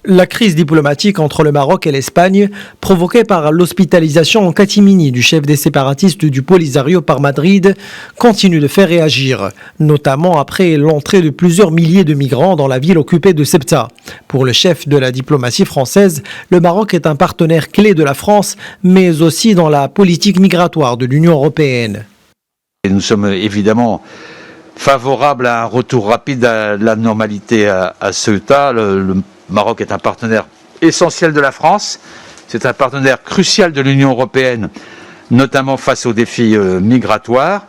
La crise diplomatique entre le Maroc et l'Espagne, provoquée par l'hospitalisation en catimini du chef des séparatistes du Polisario par Madrid, continue de faire réagir, notamment après l'entrée de plusieurs milliers de migrants dans la ville occupée de Ceuta. Pour le chef de la diplomatie française, le Maroc est un partenaire clé de la France, mais aussi dans la politique migratoire de l'Union européenne. Et nous sommes évidemment favorables à un retour rapide à la normalité à Ceuta. Le Maroc est un partenaire essentiel de la France, c'est un partenaire crucial de l'Union européenne, notamment face aux défis migratoires.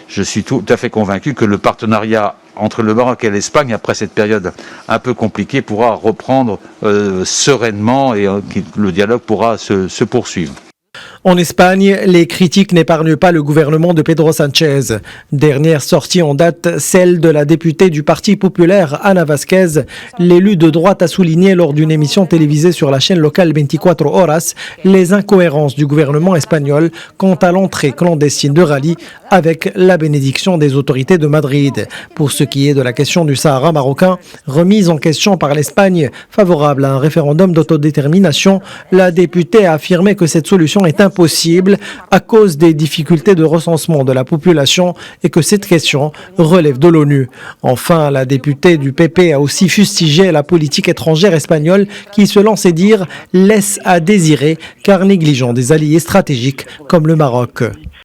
Je suis tout à fait convaincu que le partenariat entre le Maroc et l'Espagne, après cette période un peu compliquée, pourra reprendre sereinement et le dialogue pourra se poursuivre. En Espagne, les critiques n'épargnent pas le gouvernement de Pedro Sánchez. Dernière sortie en date, celle de la députée du Parti populaire Ana Vázquez. L'élu de droite a souligné lors d'une émission télévisée sur la chaîne locale 24 Horas les incohérences du gouvernement espagnol quant à l'entrée clandestine de Rallye avec la bénédiction des autorités de Madrid. Pour ce qui est de la question du Sahara marocain, remise en question par l'Espagne, favorable à un référendum d'autodétermination, la députée a affirmé que cette solution est impossible à cause des difficultés de recensement de la population et que cette question relève de l'ONU. Enfin, la députée du PP a aussi fustigé la politique étrangère espagnole qui, selon ses dires, laisse à désirer car négligeant des alliés stratégiques comme le Maroc.